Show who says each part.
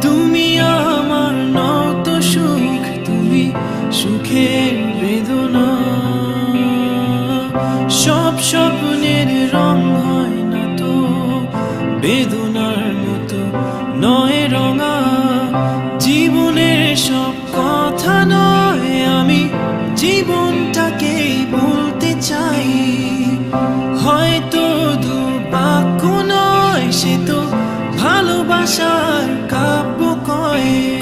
Speaker 1: তুমি আমার নত সুখ, তুমি সুখের বেদনা। সব স্বপ্নের রং হয় না তো বেদনার মতো নয় রঙা। জীবনের সব কথা নয়, আমি জীবনটাকেই বলতে চাই। হয়তো দুর্ভাগ্য নয়, সে তো ভালোবাসার কাব্য কয়।